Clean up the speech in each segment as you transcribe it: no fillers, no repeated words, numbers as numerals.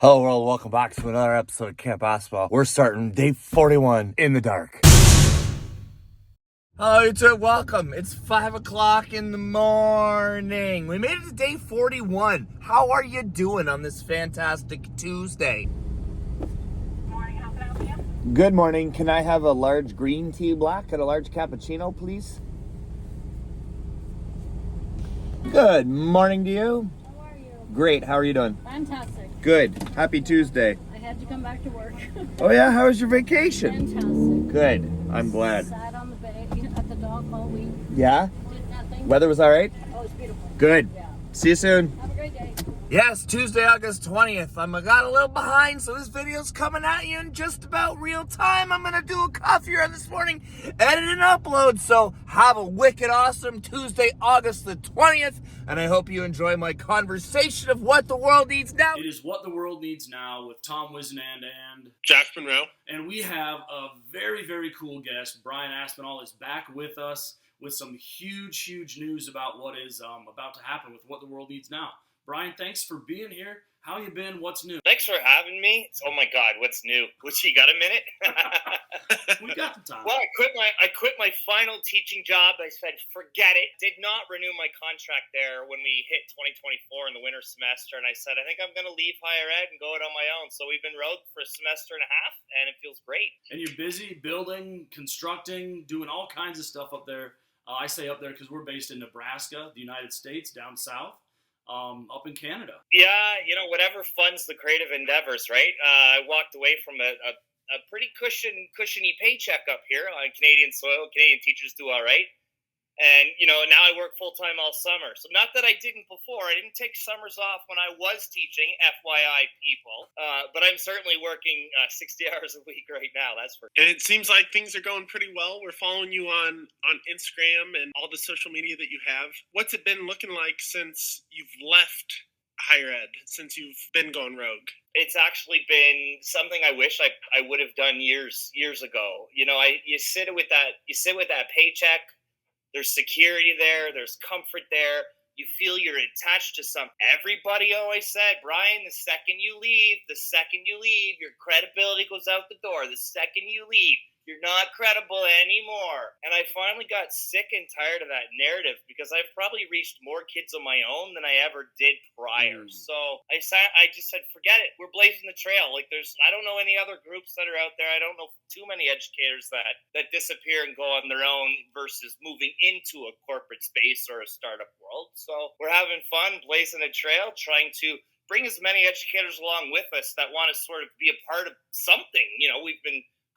Hello world, welcome back to another episode of Camp Basketball. We're starting day 41 in the dark. Hello YouTube, welcome. It's 5 o'clock in the morning. We made it to day 41. How are you doing on this fantastic Tuesday? Morning, how can I help you? Good morning. Can I have a large green tea black and a large cappuccino, please? Good morning to you. How are you? Great, how are you doing? Fantastic. Good. Happy Tuesday. I had to come back to work. Oh yeah, how was your vacation? Fantastic. Good. I'm glad. Sat on the bay at the dock all week. Yeah? Did nothing. Weather was all right? Oh, it's beautiful. Good. Yeah. See you soon. Have a great day. Yes, Tuesday, August 20th. I got a little behind, so this video's coming at you in just about real time. I'm gonna do a coffee run this morning, edit and upload. So have a wicked awesome Tuesday, August the 20th, and I hope you enjoy my conversation of what the world needs now. It is What the World Needs Now with Tom Whisinnand and Josh Monroe. And we have a very, very cool guest. Brian Aspinall is back with us with some huge news about what is about to happen with What the World Needs Now. Brian, thanks for being here. How you been? What's new? Thanks for having me. Oh my God, what's new? You got a minute? We got the time. Well, I quit my final teaching job. I said, forget it. Did not renew my contract there when we hit 2024 in the winter semester. And I said, I think I'm going to leave higher ed and go it on my own. So we've been rowed for a semester and a half, and it feels great. And you're busy building, constructing, doing all kinds of stuff up there. I say up there because we're based in Nebraska, the United States, down south. Up in Canada. Yeah, whatever funds the creative endeavors, right? I walked away from a pretty cushiony paycheck up here on Canadian soil. Canadian teachers do all right. And, now I work full-time all summer. So not that I didn't before. I didn't take summers off when I was teaching, FYI people. But I'm certainly working 60 hours a week right now, that's for sure. And it seems like things are going pretty well. We're following you on Instagram and all the social media that you have. What's it been looking like since you've left higher ed, since you've been going rogue? It's actually been something I wish I would have done years ago. You sit with that paycheck. There's security there. There's comfort there. You feel you're attached to something. Everybody always said, Brian, the second you leave, your credibility goes out the door. The second you leave, you're not credible anymore. And I finally got sick and tired of that narrative because I've probably reached more kids on my own than I ever did prior. So I just said, forget it. We're blazing the trail. I don't know any other groups that are out there. I don't know too many educators that disappear and go on their own versus moving into a corporate space or a startup world. So we're having fun, blazing a trail, trying to bring as many educators along with us that want to sort of be a part of something.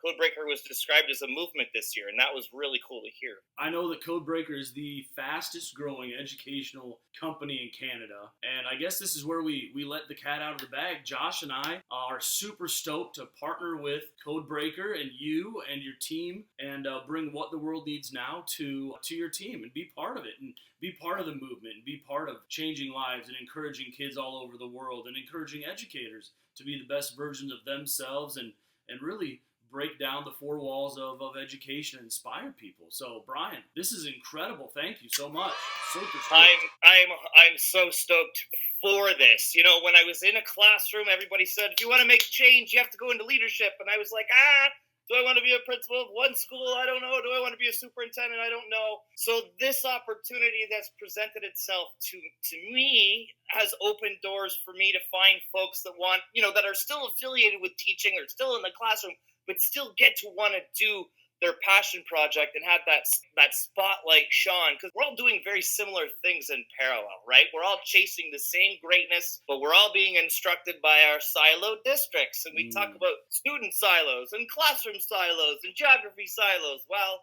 Codebreaker was described as a movement this year, and that was really cool to hear. I know that Codebreaker is the fastest growing educational company in Canada, and I guess this is where we let the cat out of the bag. Josh and I are super stoked to partner with Codebreaker and you and your team and bring What the World Needs Now to your team and be part of it and be part of the movement and be part of changing lives and encouraging kids all over the world and encouraging educators to be the best versions of themselves and really break down the four walls of education and inspire people. So, Brian, this is incredible. Thank you so much. Super stoked. I'm so stoked for this. When I was in a classroom, everybody said, if you want to make change, you have to go into leadership. And I was like, do I want to be a principal of one school? I don't know. Do I want to be a superintendent? I don't know. So this opportunity that's presented itself to me has opened doors for me to find folks that want, that are still affiliated with teaching or still in the classroom, but still get to want to do their passion project and have that spotlight shone, because we're all doing very similar things in parallel, right? We're all chasing the same greatness, but we're all being instructed by our siloed districts. And we talk about student silos and classroom silos and geography silos. Well,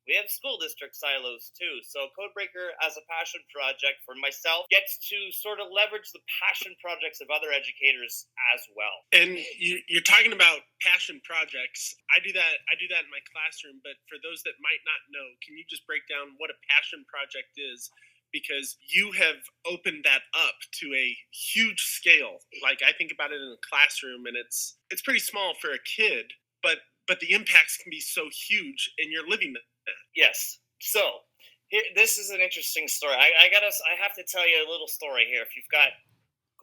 we have school district silos too. So Codebreaker as a passion project for myself gets to sort of leverage the passion projects of other educators as well. And you're talking about passion projects. I do that in my classroom, but for those that might not know, can you just break down what a passion project is? Because you have opened that up to a huge scale. Like, I think about it in a classroom, and it's pretty small for a kid, but the impacts can be so huge, and you're living that. Yes. So this is an interesting story. I have to tell you a little story here. If you've got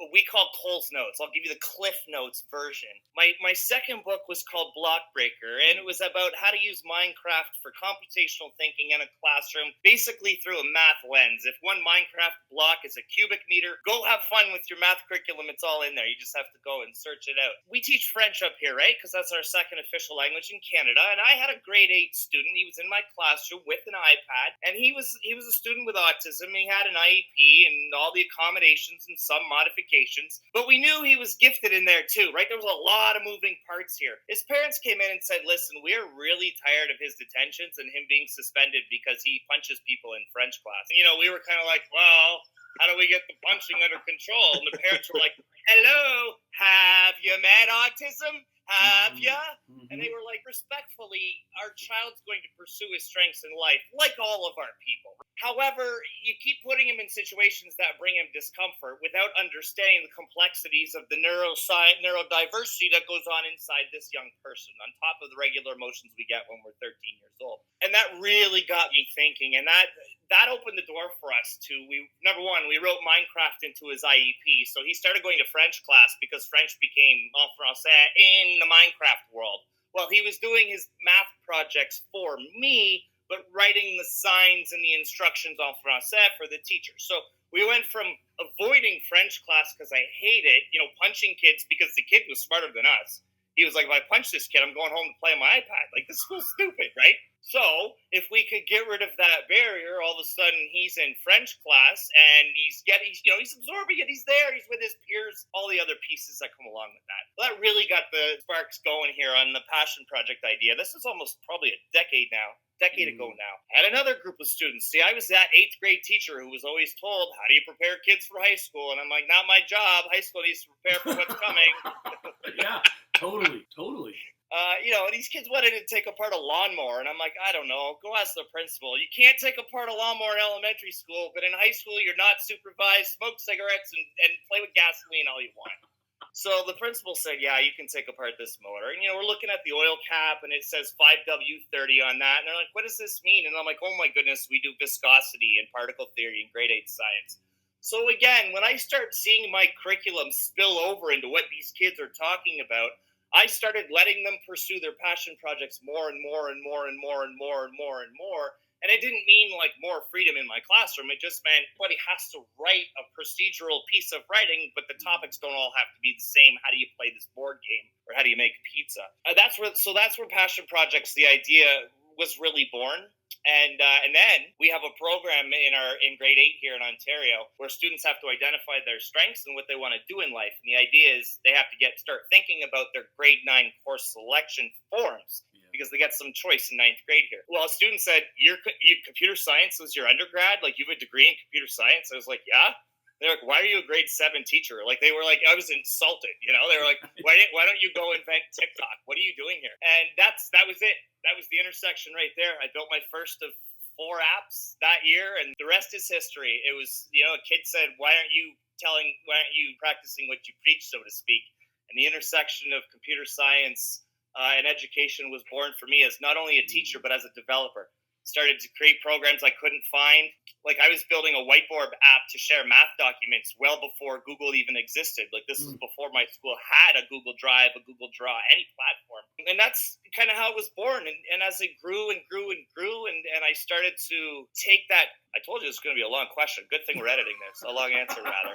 we call Cole's Notes. I'll give you the Cliff Notes version. My second book was called Blockbreaker, and it was about how to use Minecraft for computational thinking in a classroom, basically through a math lens. If one Minecraft block is a cubic meter, go have fun with your math curriculum. It's all in there. You just have to go and search it out. We teach French up here, right? Because that's our second official language in Canada. And I had a grade 8 student. He was in my classroom with an iPad, and he was a student with autism. He had an IEP and all the accommodations and some modifications, but we knew he was gifted in there too, right? There was a lot of moving parts here. His parents came in and said, listen, we're really tired of his detentions and him being suspended because he punches people in French class. And, we were kind of like, well, how do we get the punching under control? And the parents were like, hello, have you met autism? Have ya? And they were like, respectfully, our child's going to pursue his strengths in life, like all of our people. However, you keep putting him in situations that bring him discomfort without understanding the complexities of the neurodiversity that goes on inside this young person, on top of the regular emotions we get when we're 13 years old. And that really got me thinking, and that opened the door for us to, number one, we wrote Minecraft into his IEP, so he started going to French class because French became en français in the Minecraft world. Well, he was doing his math projects for me, but writing the signs and the instructions en français for the teacher. So we went from avoiding French class because I hate it, punching kids because the kid was smarter than us. He was like, if I punch this kid, I'm going home to play on my iPad. Like, this school's stupid, right? So if we could get rid of that barrier, all of a sudden he's in French class and he's absorbing it. He's there. He's with his peers, all the other pieces that come along with that. Well, that really got the sparks going here on the passion project idea. This is almost probably a decade ago now. I had another group of students. See, I was that 8th grade teacher who was always told, how do you prepare kids for high school? And I'm like, not my job. High school needs to prepare for what's coming. Yeah, totally. And these kids wanted to take apart a lawnmower, and I'm like, I don't know, go ask the principal. You can't take apart a lawnmower in elementary school, but in high school, you're not supervised, smoke cigarettes, and play with gasoline all you want. So the principal said, yeah, you can take apart this motor. And, we're looking at the oil cap, and it says 5W30 on that. And they're like, what does this mean? And I'm like, oh, my goodness, we do viscosity and particle theory in grade 8 science. So again, when I start seeing my curriculum spill over into what these kids are talking about, I started letting them pursue their passion projects more and more and more and more and more and more and more. And it didn't mean like more freedom in my classroom. It just meant everybody has to write a procedural piece of writing, but the topics don't all have to be the same. How do you play this board game, or how do you make pizza? That's where passion projects, the idea was really born. And then we have a program in grade 8 here in Ontario where students have to identify their strengths and what they want to do in life. And the idea is they have to start thinking about their grade 9 course selection forms, because they get some choice in 9th grade here. Well, a student said, your computer science was your undergrad? Like, you have a degree in computer science? I was like, yeah. They're like, why are you a grade 7 teacher? Like, they were like, I was insulted, They were like, why don't you go invent TikTok? What are you doing here? And that was it. That was the intersection right there. I built my first of 4 apps that year, and the rest is history. It was, a kid said, why aren't you practicing what you preach, so to speak? And the intersection of computer science and education was born for me as not only a teacher, but as a developer. Started to create programs I couldn't find. Like, I was building a whiteboard app to share math documents well before Google even existed. Like, this was before my school had a Google Drive, a Google Draw, any platform. And that's kind of how it was born. And as it grew and grew and grew, and I started to take that. I told you it was going to be a long question. Good thing we're editing this. A long answer, rather.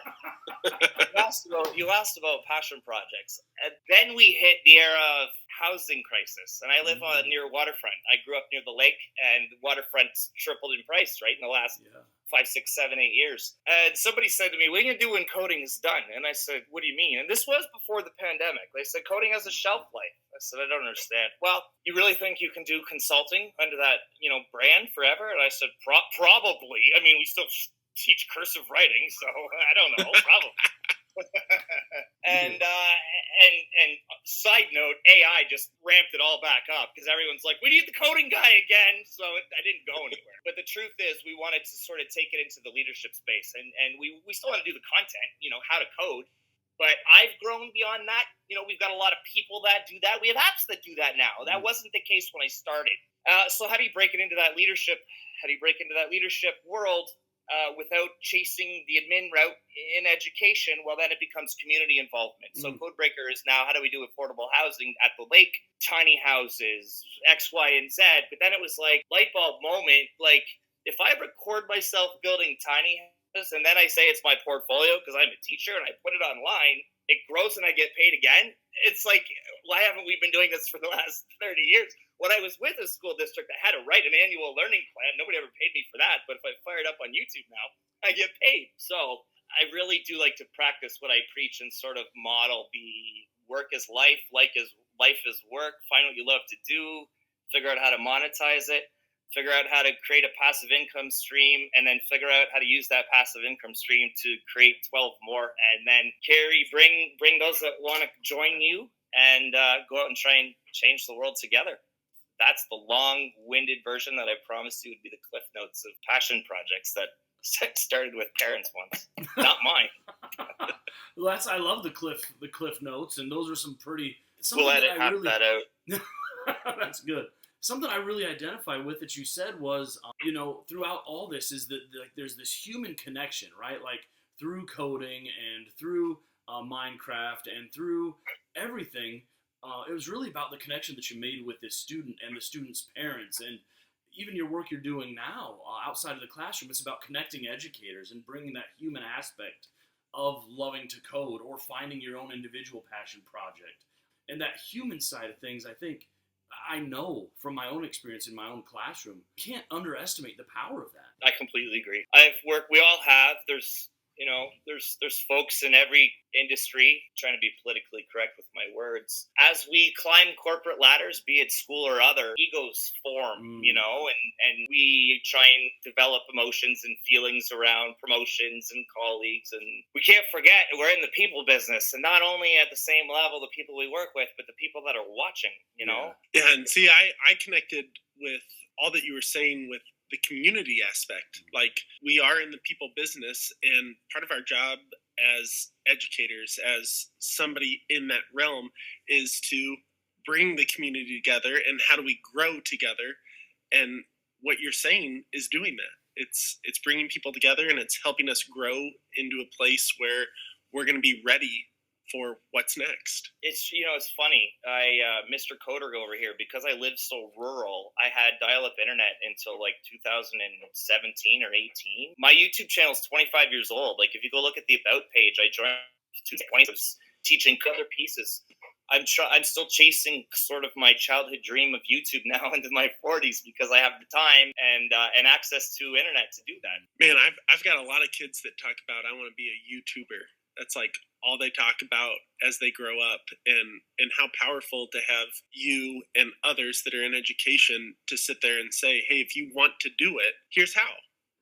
You asked about passion projects. And then we hit the era of housing crisis. And I live near waterfront. I grew up near the lake, and waterfront's tripled in price, right, in the last 5, 6, 7, 8 years. And somebody said to me, what are you going to do when coding is done? And I said, what do you mean? And this was before the pandemic. They said, coding has a shelf life. I said, I don't understand. Well, you really think you can do consulting under that, brand forever? And I said, probably. I mean, we still teach cursive writing, so I don't know, probably. And side note, AI just ramped it all back up because everyone's like, we need the coding guy again. So I didn't go anywhere. But the truth is, we wanted to sort of take it into the leadership space, and we still want to do the content, how to code. But I've grown beyond that. We've got a lot of people that do that. We have apps that do that now. That wasn't the case when I started. So how do you break it into that leadership? How do you break into that leadership world? without chasing the admin route in education, well, then it becomes community involvement. So Codebreaker is now, how do we do affordable housing at the lake? Tiny houses, X, Y, and Z. But then it was like light bulb moment. Like, if I record myself building tiny houses and then I say it's my portfolio because I'm a teacher and I put it online, it grows and I get paid again. It's like, why haven't we been doing this for the last 30 years? When I was with a school district, I had to write an annual learning plan. Nobody ever paid me for that. But if I fire it up on YouTube now, I get paid. So I really do like to practice what I preach and sort of model the work is life, life is work. Find what you love to do, figure out how to monetize it, figure out how to create a passive income stream, and then figure out how to use that passive income stream to create 12 more. And then bring those that want to join you and go out and try and change the world together. That's the long-winded version that I promised you would be the cliff notes of passion projects that started with parents once. Not mine. Well, I love the cliff notes, and those are some pretty. We'll edit that out. That's good. Something I really identify with that you said was, throughout all this is that there's this human connection, right? Like through coding and through Minecraft and through everything. It was really about the connection that you made with this student and the student's parents, and even your work you're doing now outside of the classroom. It's about connecting educators and bringing that human aspect of loving to code or finding your own individual passion project. And that human side of things, I know from my own experience in my own classroom, you can't underestimate the power of that. I completely agree. I've worked, we all have, there's folks in every industry, trying to be politically correct with my words. As we climb corporate ladders, be it school or other, egos form, and we try and develop emotions and feelings around promotions and colleagues. And we can't forget we're in the people business, and not only at the same level, the people we work with, but the people that are watching, Yeah, and see, I connected with all that you were saying with the community aspect. Like, we are in the people business, and part of our job as educators, as somebody in that realm, is to bring the community together. And how do we grow together? And what you're saying is doing that. It's bringing people together, and it's helping us grow into a place where we're going to be ready for what's next. It's funny. Mr. Coder over here, because I lived so rural, I had dial-up internet until like 2017 or 18. My YouTube channel is 25 years old. Like, if you go look at the About page, I joined 2020, teaching other pieces. I'm still chasing sort of my childhood dream of YouTube now into my 40s because I have the time and access to internet to do that. Man, I've got a lot of kids that talk about, I want to be a YouTuber. That's like all they talk about as they grow up, and how powerful to have you and others that are in education to sit there and say, hey, if you want to do it, here's how,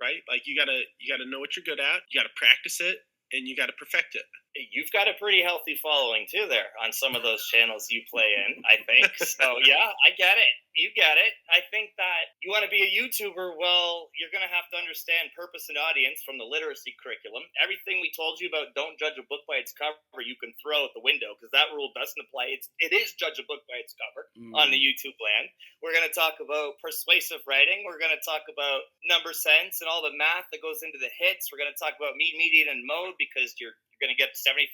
right? Like, you gotta know what you're good at, you gotta practice it, and you gotta perfect it. You've got a pretty healthy following too there on some of those channels you play in, I think. So yeah, I get it. You get it. I think that you want to be a YouTuber, well, you're going to have to understand purpose and audience from the literacy curriculum. Everything we told you about don't judge a book by its cover, you can throw out the window, because that rule doesn't apply. It is judge a book by its cover on the YouTube land. We're going to talk about persuasive writing. We're going to talk about number sense and all the math that goes into the hits. We're going to talk about median, and mode, because you're going to get 75%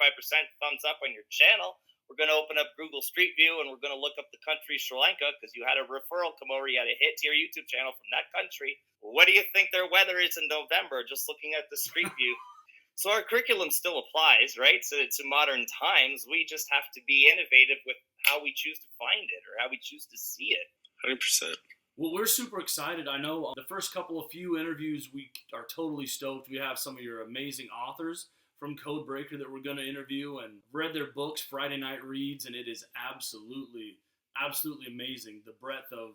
thumbs up on your channel. We're going to open up Google Street View, and we're going to look up the country Sri Lanka because you had a referral come over. You had a hit to your YouTube channel from that country. What do you think their weather is in November, just looking at the Street View? So our curriculum still applies, right? So to modern times, we just have to be innovative with how we choose to find it or how we choose to see it. 100%. Well, we're super excited. I know the first few interviews, we are totally stoked. We have some of your amazing authors from Codebreaker that we're going to interview, and read their books, Friday Night Reads, and it is absolutely amazing, the breadth of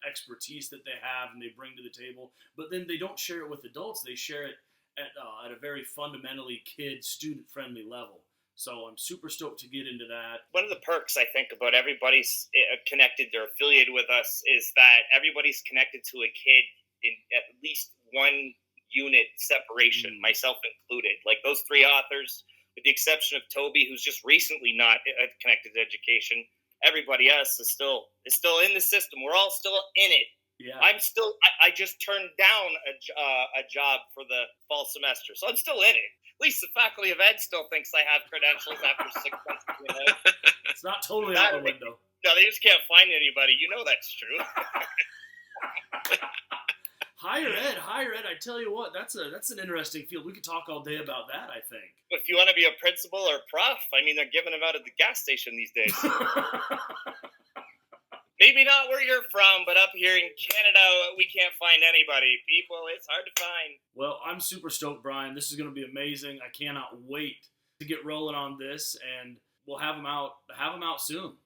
expertise that they have and they bring to the table. But then they don't share it with adults. They share it at a very fundamentally student-friendly level. So I'm super stoked to get into that. One of the perks, I think, about everybody's connected or affiliated with us is that everybody's connected to a kid in at least one unit separation, myself included. Like, those three authors, with the exception of Toby, who's just recently not connected to education, everybody else is still in the system. We're all still in it, Yeah. I just turned down a job for the fall semester, so I'm still in it. At least the Faculty of Ed still thinks I have credentials after 6 months. It's not totally out the window. No, they just can't find anybody. You know that's true. Higher ed. I tell you what, that's an interesting field. We could talk all day about that, I think. If you want to be a principal or prof, I mean, they're giving them out at the gas station these days. Maybe not where you're from, but up here in Canada, we can't find anybody. People, it's hard to find. Well, I'm super stoked, Brian. This is going to be amazing. I cannot wait to get rolling on this, and we'll have them out soon.